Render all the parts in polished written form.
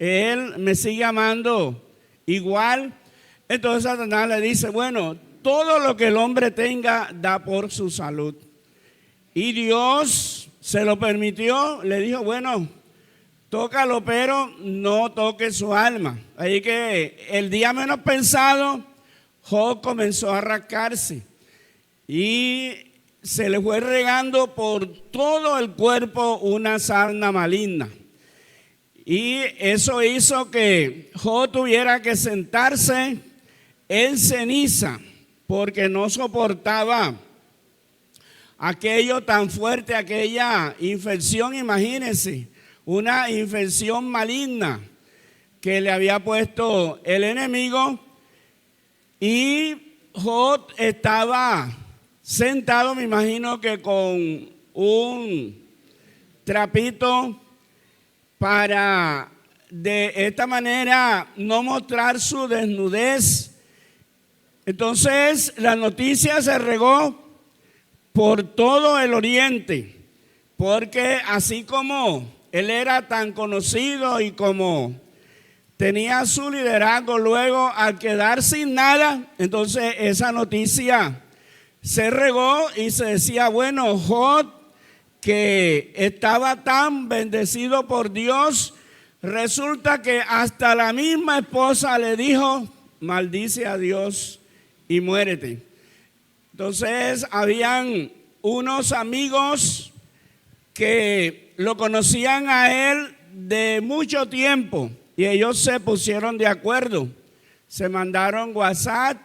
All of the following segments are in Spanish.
él me sigue amando igual. Entonces Satanás le dice, bueno, todo lo que el hombre tenga da por su salud. Y Dios se lo permitió, le dijo, bueno, tócalo, pero no toque su alma. Así que el día menos pensado, Job comenzó a rascarse y se le fue regando por todo el cuerpo una sarna maligna. Y eso hizo que Job tuviera que sentarse en ceniza porque no soportaba aquello tan fuerte, aquella infección. Imagínense, una infección maligna que le había puesto el enemigo. Y Job estaba sentado, me imagino que con un trapito para de esta manera no mostrar su desnudez. Entonces la noticia se regó por todo el oriente, porque así como él era tan conocido y como tenía su liderazgo, luego al quedar sin nada, entonces esa noticia se regó y se decía, bueno, Job, que estaba tan bendecido por Dios, resulta que hasta la misma esposa le dijo, maldice a Dios y muérete. Entonces habían unos amigos que lo conocían a él de mucho tiempo y ellos se pusieron de acuerdo, se mandaron WhatsApp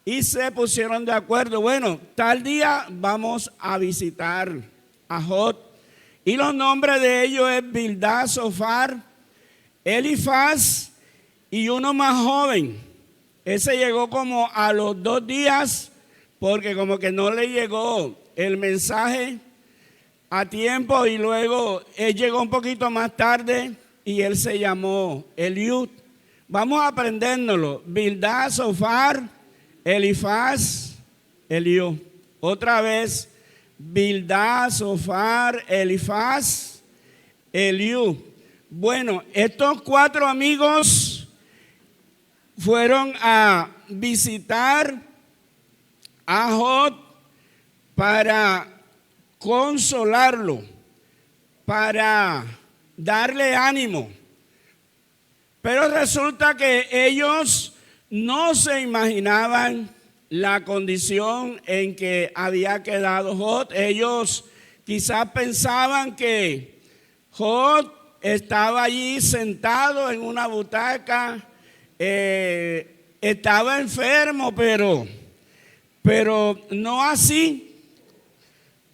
y se pusieron de acuerdo, bueno, tal día vamos a visitar a Job. Y los nombres de ellos es Bildad, Zofar, Elifaz y uno más joven. Ese llegó como a los 2 días porque como que no le llegó el mensaje a tiempo y luego él llegó un poquito más tarde y él se llamó Eliud. Vamos a aprendérnoslo. Bildad, Zofar, Elifaz, Eliud. Otra vez, Bildad, Zofar, Elifaz, Eliud. Bueno, estos 4 amigos fueron a visitar a Job para consolarlo, para darle ánimo. Pero resulta que ellos no se imaginaban la condición en que había quedado Job. Ellos quizás pensaban que Job estaba allí sentado en una butaca, estaba enfermo, pero no así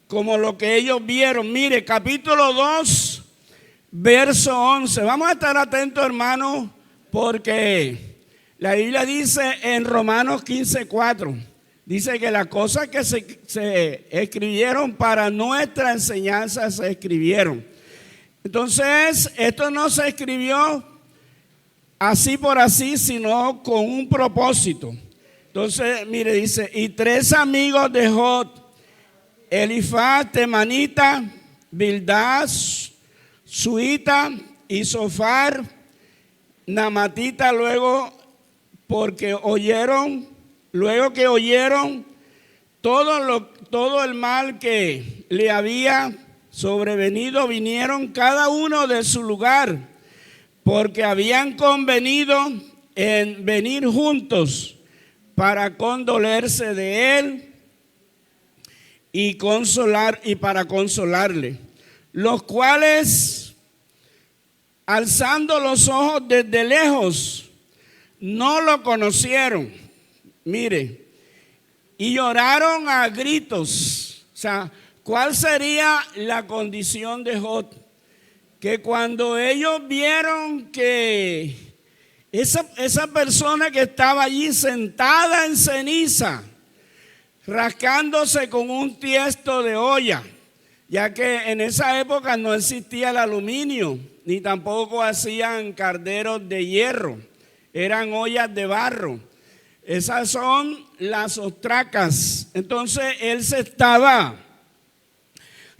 como lo que ellos vieron. Mire, capítulo 2, verso 11. Vamos a estar atentos, hermanos, porque la Biblia dice en Romanos 15:4, dice que las cosas que se escribieron para nuestra enseñanza se escribieron. Entonces, esto no se escribió así por así, sino con un propósito. Entonces, mire, dice, y 3 amigos de Job, Elifaz, Temanita, Bildad, Suita y Zofar, Namatita, luego que oyeron todo el mal que le había sobrevenido, vinieron cada uno de su lugar, porque habían convenido en venir juntos para condolerse de él y para consolarle, los cuales, alzando los ojos desde lejos, no lo conocieron. Mire, y lloraron a gritos. O sea, ¿cuál sería la condición de Job? Que cuando ellos vieron que esa persona que estaba allí sentada en ceniza, rascándose con un tiesto de olla, ya que en esa época no existía el aluminio, ni tampoco hacían calderos de hierro, eran ollas de barro. Esas son las ostracas. Entonces él se estaba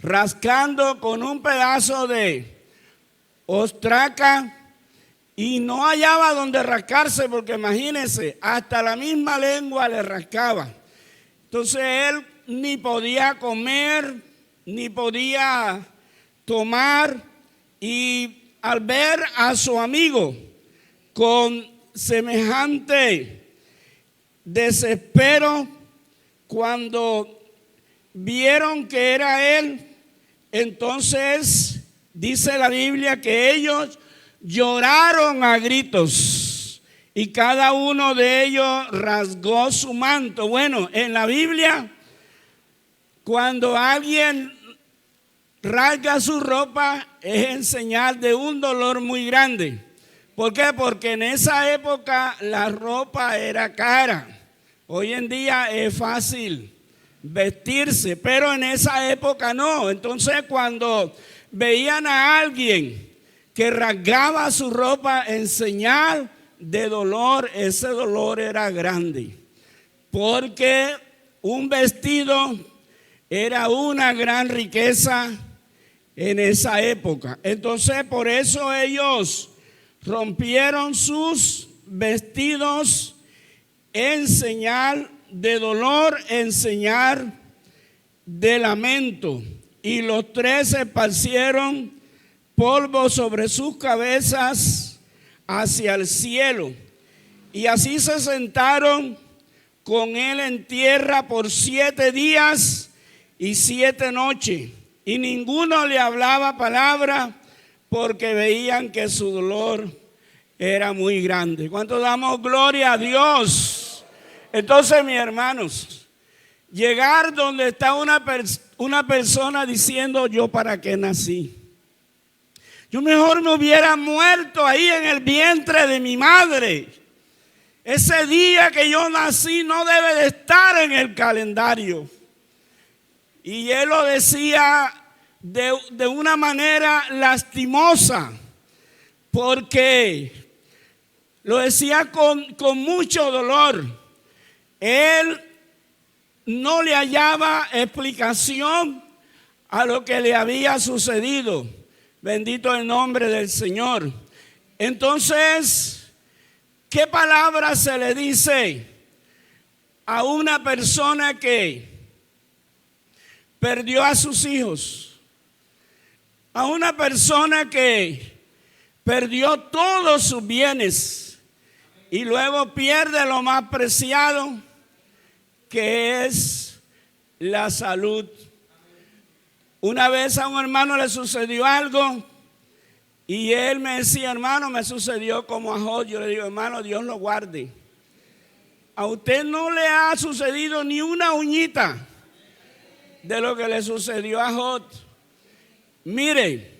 rascando con un pedazo de ostraca y no hallaba donde rascarse, porque imagínense, hasta la misma lengua le rascaba. Entonces él ni podía comer, ni podía tomar, y al ver a su amigo con semejante desespero, cuando vieron que era él, entonces dice la Biblia que ellos lloraron a gritos y cada uno de ellos rasgó su manto. Bueno, en la Biblia, cuando alguien rasga su ropa es en señal de un dolor muy grande. ¿Por qué? Porque en esa época la ropa era cara. Hoy en día es fácil vestirse, pero en esa época no. Entonces cuando veían a alguien que rasgaba su ropa en señal de dolor, ese dolor era grande, porque un vestido era una gran riqueza en esa época. Entonces por eso ellos rompieron sus vestidos en señal de dolor, en señal de lamento. Y los tres esparcieron polvo sobre sus cabezas hacia el cielo. Y así se sentaron con él en tierra por 7 días y 7 noches. Y ninguno le hablaba palabra, porque veían que su dolor era muy grande. ¿Cuánto damos gloria a Dios? Entonces, mis hermanos, llegar donde está una persona diciendo: yo para qué nací. Yo mejor me hubiera muerto ahí en el vientre de mi madre. Ese día que yo nací no debe de estar en el calendario. Y él lo decía de una manera lastimosa, porque lo decía con mucho dolor. Él no le hallaba explicación a lo que le había sucedido. Bendito el nombre del Señor. Entonces, ¿qué palabra se le dice a una persona que perdió a sus hijos? A una persona que perdió todos sus bienes y luego pierde lo más preciado, que es la salud. Una vez a un hermano le sucedió algo y él me decía: hermano, me sucedió como a Job. Yo le digo: hermano, Dios lo guarde. A usted no le ha sucedido ni una uñita de lo que le sucedió a Job. Mire,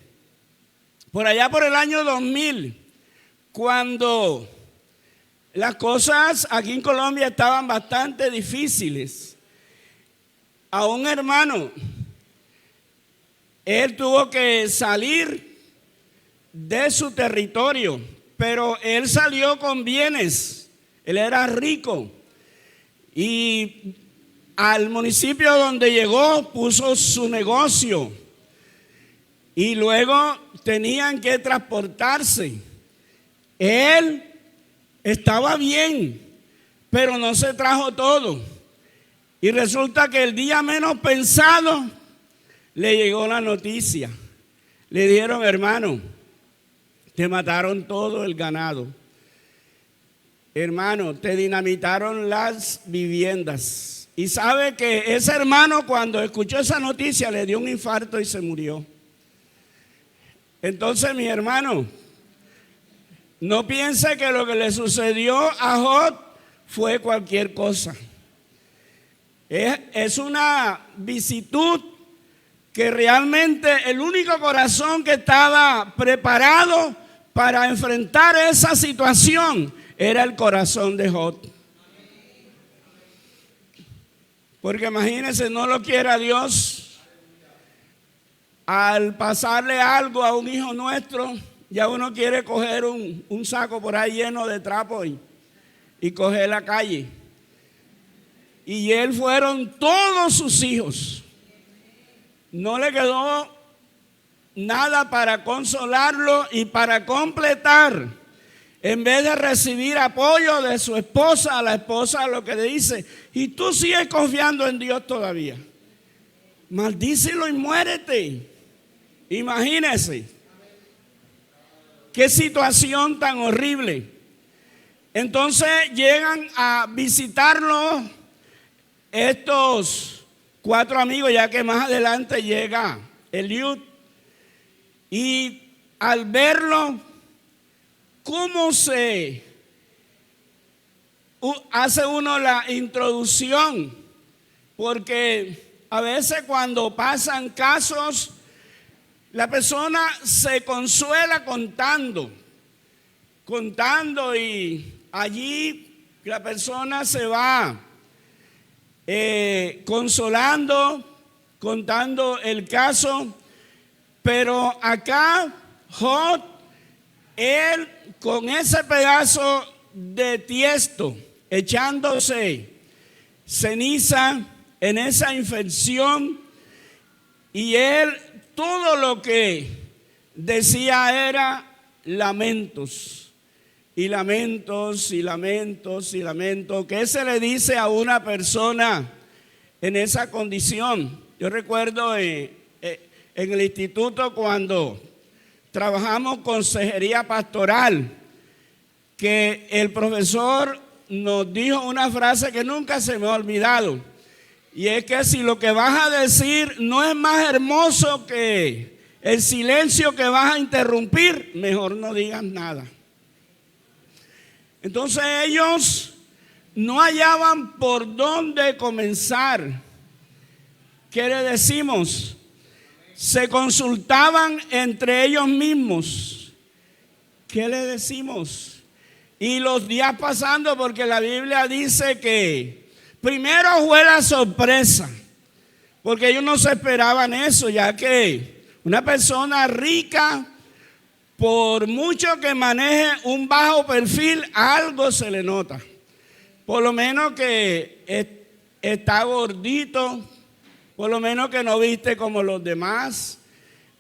por allá por el año 2000, cuando las cosas aquí en Colombia estaban bastante difíciles, a un hermano, él tuvo que salir de su territorio, pero él salió con bienes, él era rico, y al municipio donde llegó puso su negocio. Y luego tenían que transportarse. Él estaba bien, pero no se trajo todo. Y resulta que el día menos pensado le llegó la noticia. Le dijeron: hermano, te mataron todo el ganado. Hermano, te dinamitaron las viviendas. Y sabe que ese hermano, cuando escuchó esa noticia, le dio un infarto y se murió. Entonces, mi hermano, no piense que lo que le sucedió a Job fue cualquier cosa. Es una vicisitud que realmente el único corazón que estaba preparado para enfrentar esa situación era el corazón de Job. Porque imagínense, no lo quiera Dios. Al pasarle algo a un hijo nuestro, ya uno quiere coger un saco por ahí lleno de trapos y coger la calle. Y él fueron todos sus hijos. No le quedó nada para consolarlo y para completar en vez de recibir apoyo de su esposa, la esposa lo que le dice, y tú sigues confiando en Dios todavía. Maldícelo y muérete. Imagínese. Qué situación tan horrible. Entonces llegan a visitarlo estos 4 amigos, ya que más adelante llega Eliud. Y al verlo, ¿cómo se hace uno la introducción? Porque a veces cuando pasan casos, la persona se consuela contando y allí la persona se va consolando, contando el caso. Pero acá Job, él con ese pedazo de tiesto, echándose ceniza en esa infección, y él todo lo que decía era lamentos, y lamentos, y lamentos, y lamentos. ¿Qué se le dice a una persona en esa condición? Yo recuerdo en el instituto cuando trabajamos consejería pastoral, que el profesor nos dijo una frase que nunca se me ha olvidado, y es que si lo que vas a decir no es más hermoso que el silencio que vas a interrumpir, mejor no digas nada. Entonces ellos no hallaban por dónde comenzar. ¿Qué le decimos? Se consultaban entre ellos mismos. ¿Qué le decimos? Y los días pasando, porque la Biblia dice que primero fue la sorpresa, porque ellos no se esperaban eso, ya que una persona rica, por mucho que maneje un bajo perfil, algo se le nota. Por lo menos que está gordito, por lo menos que no viste como los demás,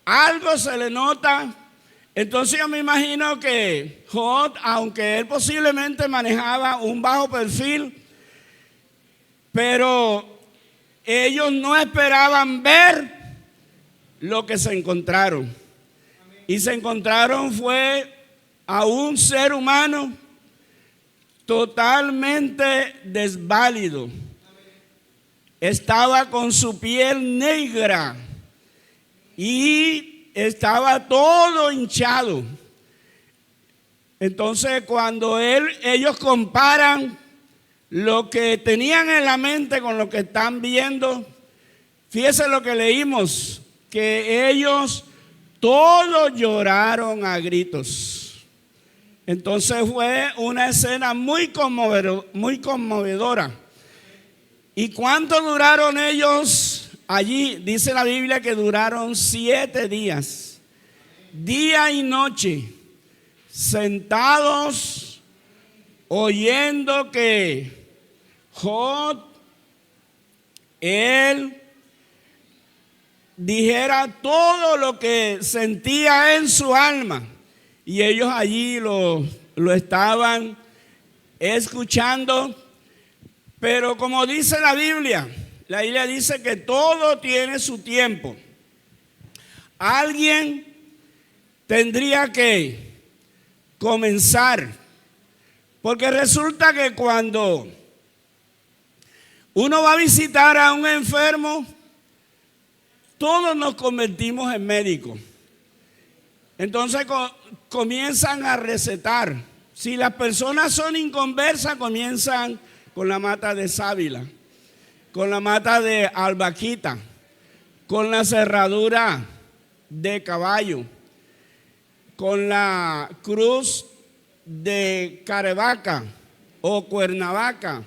algo se le nota. Entonces yo me imagino que Job, aunque él posiblemente manejaba un bajo perfil, pero ellos no esperaban ver lo que se encontraron. Y se encontraron fue a un ser humano totalmente desválido. Estaba con su piel negra y estaba todo hinchado. Entonces cuando ellos comparan lo que tenían en la mente con lo que están viendo, fíjense lo que leímos, que ellos todos lloraron a gritos. Entonces fue una escena muy conmovedora. ¿Y cuánto duraron ellos allí? Dice la Biblia que duraron 7 días, día y noche, sentados oyendo que Job, él dijera todo lo que sentía en su alma, y ellos allí lo estaban escuchando. Pero como dice la Biblia dice que todo tiene su tiempo. Alguien tendría que comenzar, porque resulta que cuando uno va a visitar a un enfermo, todos nos convertimos en médicos. Entonces comienzan a recetar. Si las personas son inconversas, comienzan con la mata de sábila, con la mata de albaquita, con la cerradura de caballo, con la cruz de Carevaca o Cuernavaca,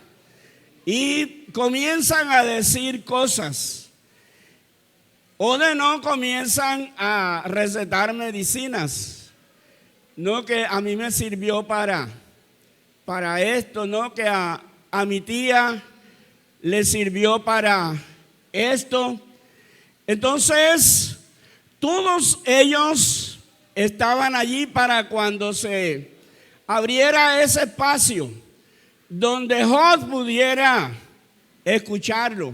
y comienzan a decir cosas. O de no, comienzan a recetar medicinas. No, que a mí me sirvió para esto, no, que a mi tía le sirvió para esto. Entonces, todos ellos estaban allí para cuando se abriera ese espacio donde Job pudiera escucharlo.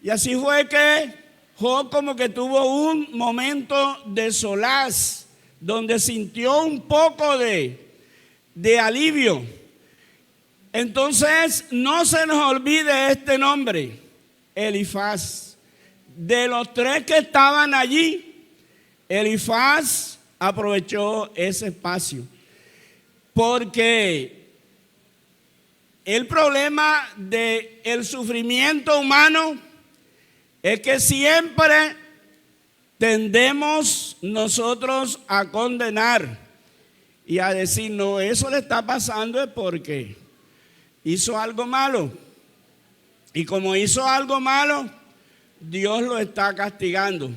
Y así fue que Job como que tuvo un momento de solaz, donde sintió un poco de alivio. Entonces, no se nos olvide este nombre, Elifaz. De los tres que estaban allí, Elifaz aprovechó ese espacio. Porque el problema del sufrimiento humano es que siempre tendemos nosotros a condenar y a decir, no, eso le está pasando es porque hizo algo malo. Y como hizo algo malo, Dios lo está castigando.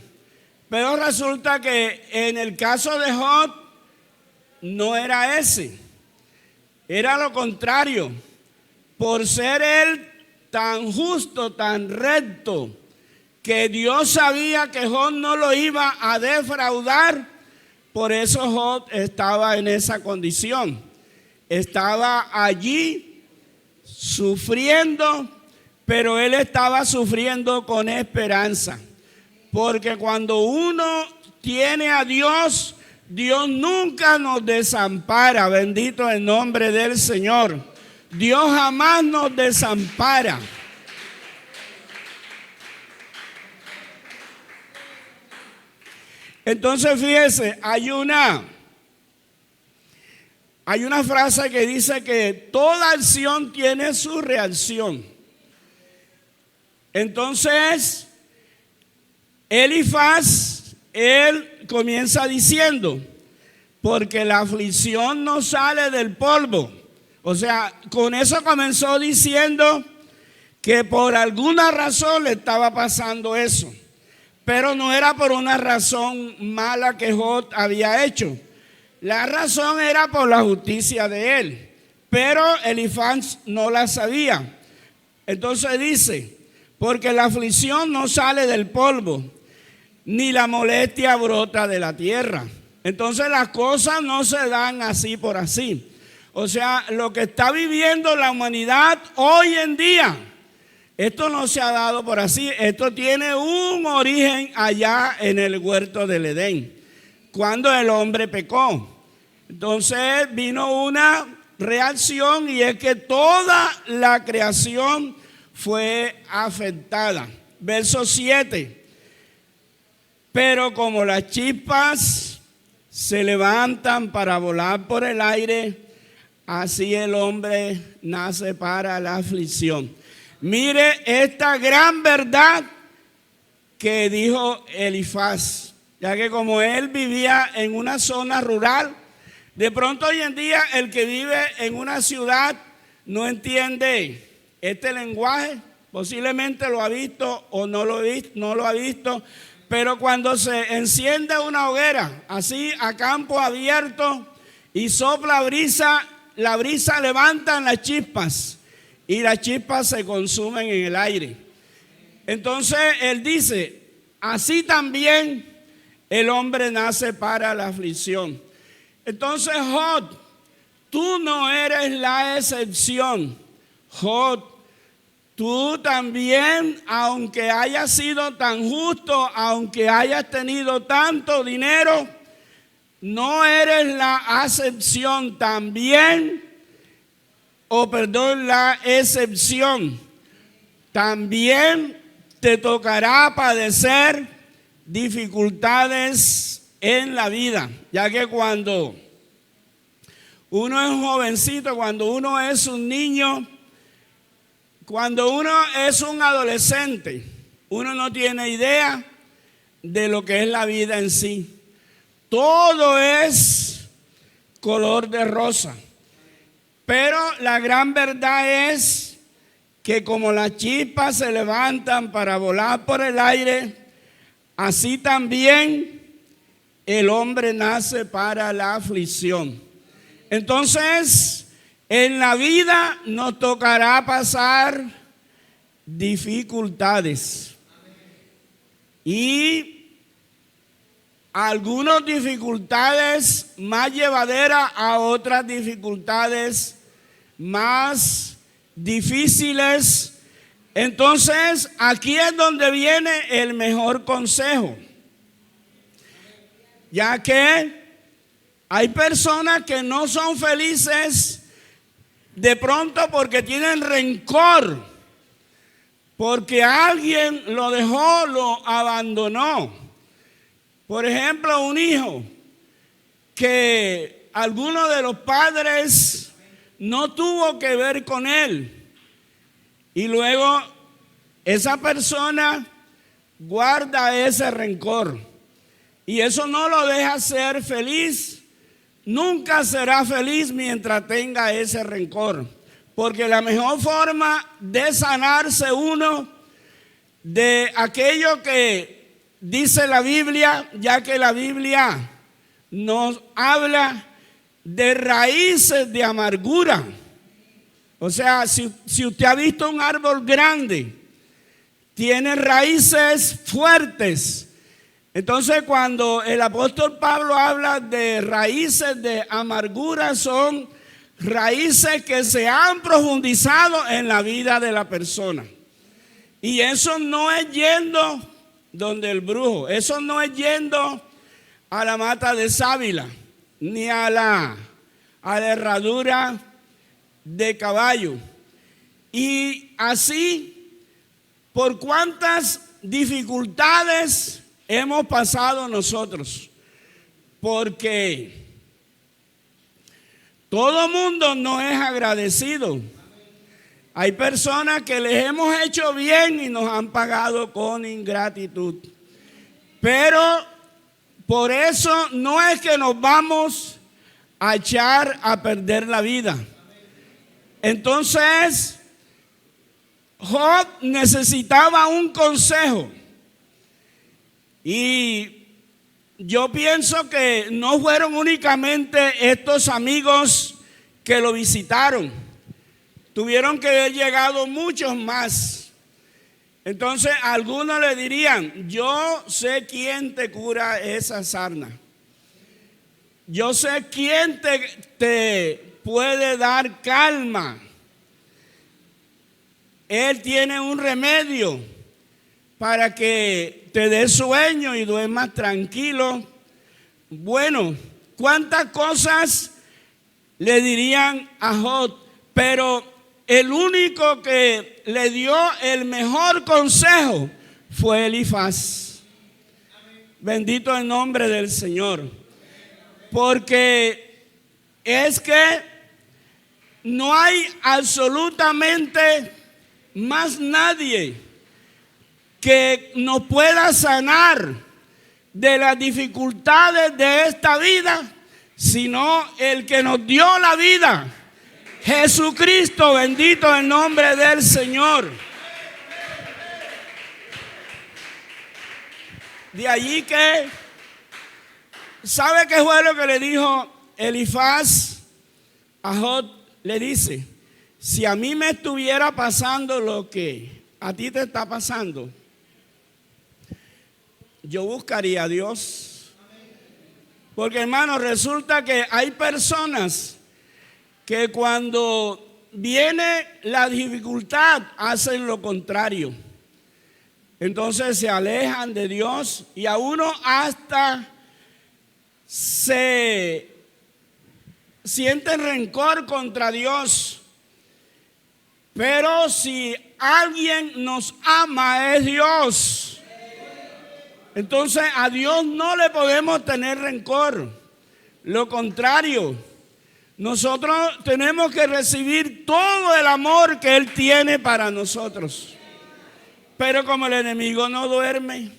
Pero resulta que en el caso de Job no era ese. Era lo contrario. Por ser él tan justo, tan recto, que Dios sabía que Job no lo iba a defraudar, por eso Job estaba en esa condición. Estaba allí sufriendo, pero él estaba sufriendo con esperanza. Porque cuando uno tiene a Dios, Dios nunca nos desampara. Bendito el nombre del Señor. Dios jamás nos desampara. Entonces fíjese, hay una frase que dice que toda acción tiene su reacción. Entonces, Elifaz, él comienza diciendo, porque la aflicción no sale del polvo. O sea, con eso comenzó diciendo que por alguna razón le estaba pasando eso. Pero no era por una razón mala que Job había hecho. La razón era por la justicia de él. Pero Elifaz no la sabía. Entonces dice, porque la aflicción no sale del polvo, ni la molestia brota de la tierra. Entonces las cosas no se dan así por así. O sea, lo que está viviendo la humanidad hoy en día, esto no se ha dado por así, esto tiene un origen allá en el huerto del Edén, cuando el hombre pecó. Entonces vino una reacción y es que toda la creación fue afectada. Verso 7. Pero como las chispas se levantan para volar por el aire, así el hombre nace para la aflicción. Mire esta gran verdad que dijo Elifaz, ya que como él vivía en una zona rural, de pronto hoy en día el que vive en una ciudad no entiende este lenguaje, posiblemente lo ha visto o no lo ha visto, pero cuando se enciende una hoguera, así a campo abierto y sopla brisa, la brisa levanta las chispas y las chispas se consumen en el aire. Entonces él dice, así también el hombre nace para la aflicción. Entonces Job, tú no eres la excepción. Job, tú también, aunque hayas sido tan justo, aunque hayas tenido tanto dinero, no eres la excepción también, la excepción. También te tocará padecer dificultades en la vida, ya que cuando uno es jovencito, cuando uno es un niño, cuando uno es un adolescente, uno no tiene idea de lo que es la vida en sí. Todo es color de rosa. Pero la gran verdad es que como las chispas se levantan para volar por el aire, así también el hombre nace para la aflicción. Entonces, en la vida nos tocará pasar dificultades. Y algunas dificultades más llevaderas a otras dificultades más difíciles. Entonces, aquí es donde viene el mejor consejo, ya que hay personas que no son felices de pronto porque tienen rencor, porque alguien lo dejó, lo abandonó. Por ejemplo, un hijo que alguno de los padres no tuvo que ver con él, y luego esa persona guarda ese rencor y eso no lo deja ser feliz. Nunca será feliz mientras tenga ese rencor, porque la mejor forma de sanarse uno de aquello que dice la Biblia, ya que la Biblia nos habla de raíces de amargura. O sea, si usted ha visto un árbol grande, tiene raíces fuertes. Entonces, cuando el apóstol Pablo habla de raíces de amargura, son raíces que se han profundizado en la vida de la persona. Y eso no es yendo donde el brujo, eso no es yendo a la mata de sábila, ni a la herradura de caballo. Y así, ¿por cuántas dificultades hemos pasado nosotros? Porque todo mundo no es agradecido. Hay personas que les hemos hecho bien y nos han pagado con ingratitud. Pero por eso no es que nos vamos a echar a perder la vida. Entonces, Job necesitaba un consejo. Y yo pienso que no fueron únicamente estos amigos que lo visitaron. Tuvieron que haber llegado muchos más. Entonces algunos le dirían: yo sé quién te cura esa sarna. Yo sé quién te puede dar calma. Él tiene un remedio para que te dé sueño y duermas tranquilo. Bueno, cuántas cosas le dirían a Job, pero el único que le dio el mejor consejo fue Elifaz. Bendito el nombre del Señor. Porque es que no hay absolutamente más nadie que nos pueda sanar de las dificultades de esta vida, sino el que nos dio la vida, Jesucristo. Bendito el nombre del Señor. De allí que, ¿sabe qué fue lo que le dijo Elifaz a Job? Le dice: si a mí me estuviera pasando lo que a ti te está pasando, yo buscaría a Dios. Porque, hermano, resulta que hay personas que cuando viene la dificultad hacen lo contrario. Entonces se alejan de Dios y a uno hasta se sienten rencor contra Dios. Pero si alguien nos ama es Dios. Entonces a Dios no le podemos tener rencor. Lo contrario, nosotros tenemos que recibir todo el amor que Él tiene para nosotros. Pero como el enemigo no duerme,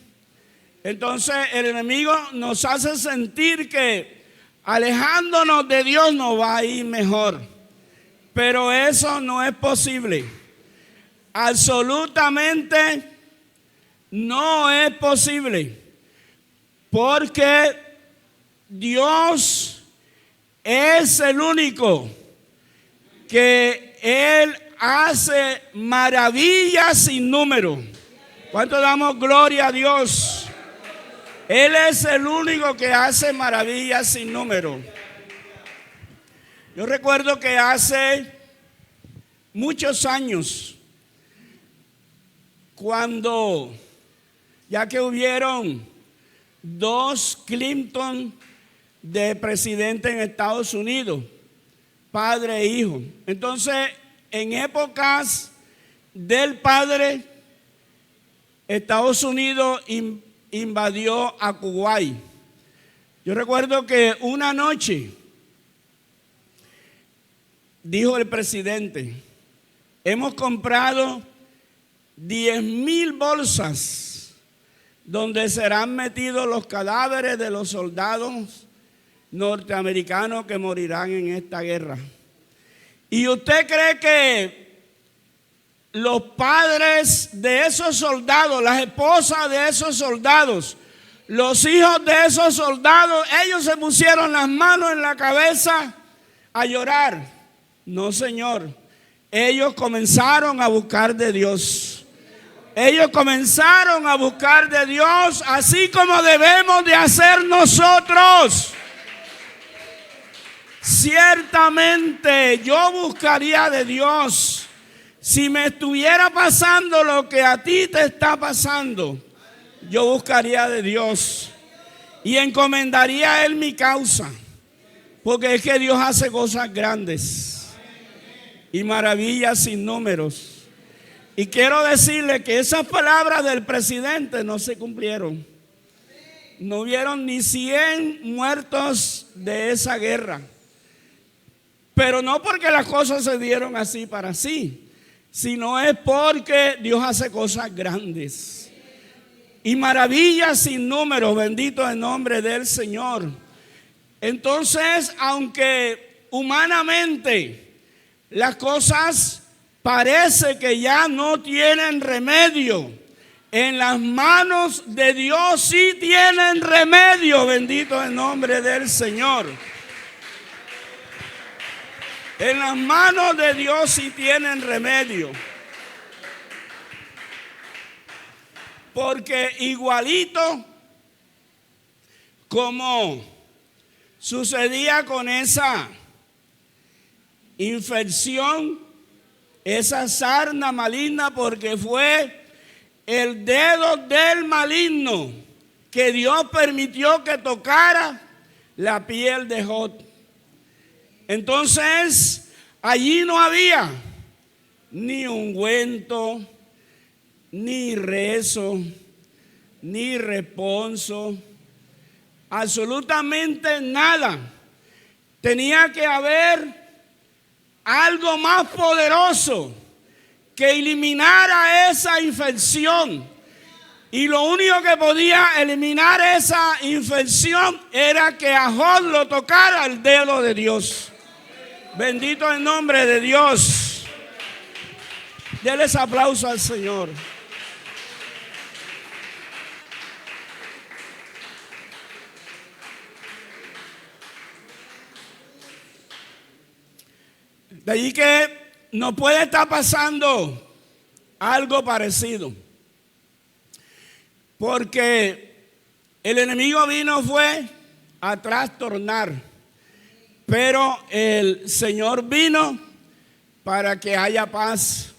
entonces el enemigo nos hace sentir que alejándonos de Dios nos va a ir mejor. Pero eso no es posible. Absolutamente no es posible. Porque Dios es el único que Él hace maravillas sin número. ¿Cuánto damos gloria a Dios? Él es el único que hace maravillas sin número. Yo recuerdo que hace muchos años, cuando ya que hubieron 2 Clinton de presidente en Estados Unidos, padre e hijo. Entonces, en épocas del padre, Estados Unidos invadió a Kuwait. Yo recuerdo que una noche dijo el presidente: hemos comprado 10,000 bolsas donde serán metidos los cadáveres de los soldados norteamericanos que morirán en esta guerra. ¿Y usted cree que los padres de esos soldados, las esposas de esos soldados, los hijos de esos soldados, ellos se pusieron las manos en la cabeza a llorar? No, señor. Ellos comenzaron a buscar de Dios. Ellos comenzaron a buscar de Dios, así como debemos de hacer nosotros. Ciertamente yo buscaría de Dios. Si me estuviera pasando lo que a ti te está pasando, yo buscaría de Dios y encomendaría a Él mi causa, porque es que Dios hace cosas grandes y maravillas sin números. Y quiero decirle que esas palabras del presidente no se cumplieron. No hubieron ni 100 muertos de esa guerra. Pero no porque las cosas se dieron así para sí, sino es porque Dios hace cosas grandes y maravillas sin número. Bendito el nombre del Señor. Entonces, aunque humanamente las cosas parece que ya no tienen remedio, en las manos de Dios sí tienen remedio. Bendito el nombre del Señor. En las manos de Dios sí tienen remedio. Porque igualito como sucedía con esa infección, esa sarna maligna, porque fue el dedo del maligno que Dios permitió que tocara la piel de Job. Entonces, allí no había ni ungüento, ni rezo, ni responso, absolutamente nada. Tenía que haber algo más poderoso que eliminara esa infección. Y lo único que podía eliminar esa infección era que a Job lo tocara el dedo de Dios. Bendito el nombre de Dios. Denles aplauso al Señor. De allí que no puede estar pasando algo parecido. Porque el enemigo fue a trastornar. Pero el Señor vino para que haya paz,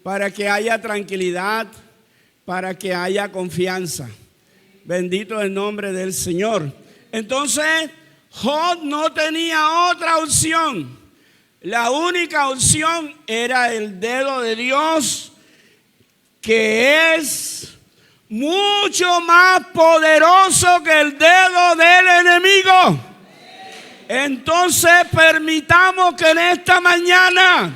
para que haya tranquilidad, para que haya confianza. Bendito el nombre del Señor. Entonces, Job no tenía otra opción. La única opción era el dedo de Dios, que es mucho más poderoso que el dedo del enemigo. Entonces permitamos que en esta mañana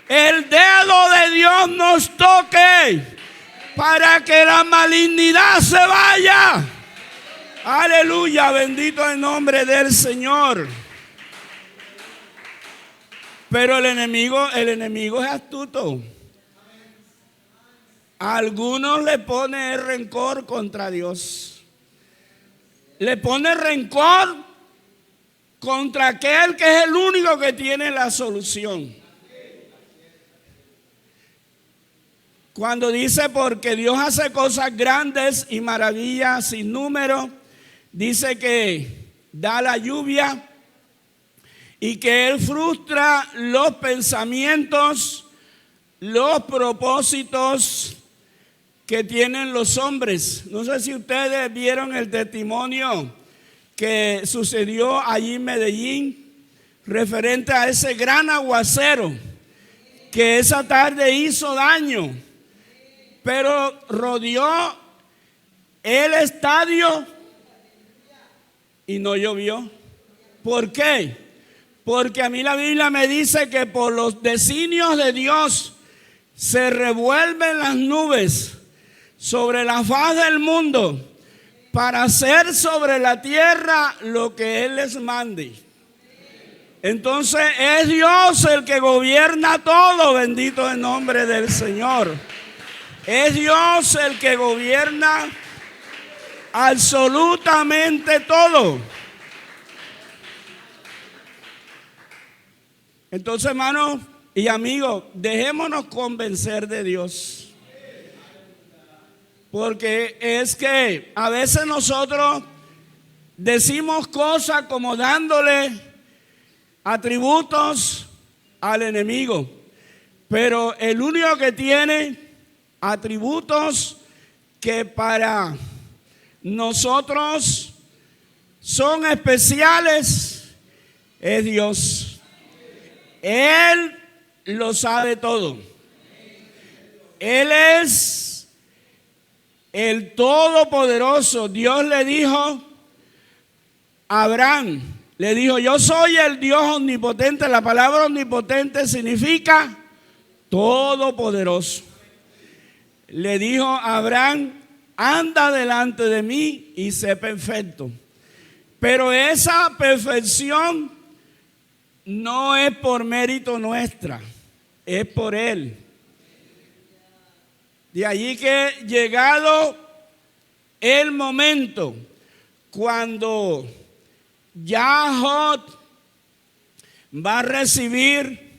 el dedo de Dios nos toque para que la malignidad se vaya. Aleluya, bendito el nombre del Señor. Pero el enemigo es astuto. A algunos le pone rencor contra Dios. Le pone rencor contra aquel que es el único que tiene la solución. Cuando dice porque Dios hace cosas grandes y maravillas sin número, dice que da la lluvia y que Él frustra los pensamientos, los propósitos que tienen los hombres. No sé si ustedes vieron el testimonio que sucedió allí en Medellín referente a ese gran aguacero que esa tarde hizo daño, pero rodeó el estadio y no llovió. ¿Por qué? Porque a mí la Biblia me dice que por los designios de Dios se revuelven las nubes sobre la faz del mundo para hacer sobre la tierra lo que Él les mande. Entonces es Dios el que gobierna todo, bendito el nombre del Señor. Es Dios el que gobierna absolutamente todo. Entonces, hermanos y amigos, dejémonos convencer de Dios. Porque es que a veces nosotros decimos cosas como dándole atributos al enemigo, pero el único que tiene atributos que para nosotros son especiales es Dios. Él lo sabe todo. Él es el Todopoderoso. Dios le dijo a Abraham, le dijo: yo soy el Dios omnipotente. La palabra omnipotente significa todopoderoso. Le dijo a Abraham: anda delante de mí y sé perfecto. Pero esa perfección no es por mérito nuestra, es por Él. De allí que llegado el momento cuando ya Job va a recibir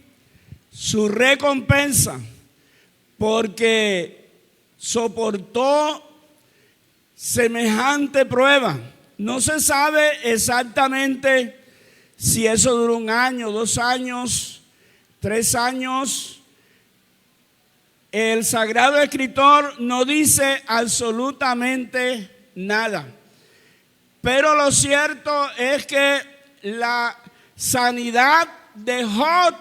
su recompensa porque soportó semejante prueba. No se sabe exactamente si eso duró 1 año, 2 años, 3 años. El Sagrado Escritor no dice absolutamente nada. Pero lo cierto es que la sanidad de Job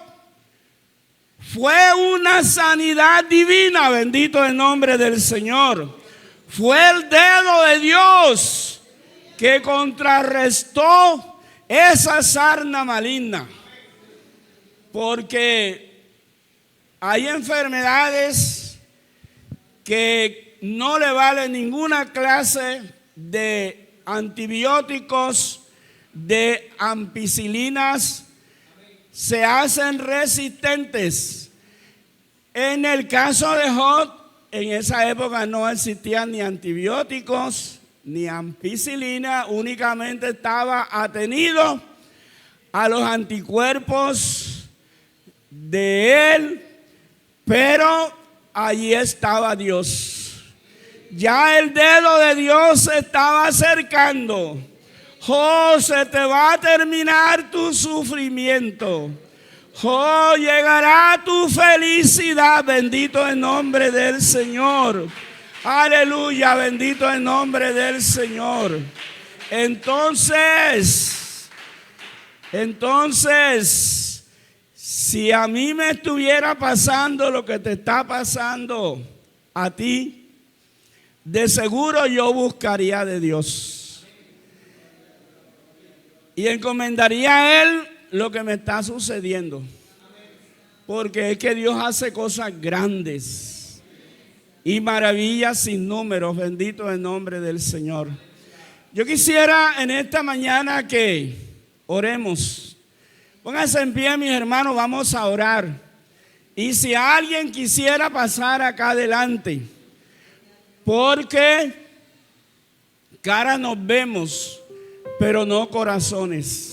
fue una sanidad divina, bendito el nombre del Señor. Fue el dedo de Dios que contrarrestó esa sarna maligna. Porque hay enfermedades que no le vale ninguna clase de antibióticos, de ampicilinas, se hacen resistentes. En el caso de Job, en esa época no existían ni antibióticos ni ampicilina, únicamente estaba atenido a los anticuerpos de él, pero allí estaba Dios. Ya el dedo de Dios se estaba acercando. Oh, se te va a terminar tu sufrimiento. Oh, llegará tu felicidad. Bendito el nombre del Señor. Aleluya, bendito el nombre del Señor. Entonces, si a mí me estuviera pasando lo que te está pasando a ti, de seguro yo buscaría de Dios y encomendaría a Él lo que me está sucediendo, porque es que Dios hace cosas grandes y maravillas sin números. Bendito el nombre del Señor. Yo quisiera en esta mañana que oremos. Pónganse en pie, mis hermanos, vamos a orar. Y si alguien quisiera pasar acá adelante, porque cara nos vemos, pero no corazones.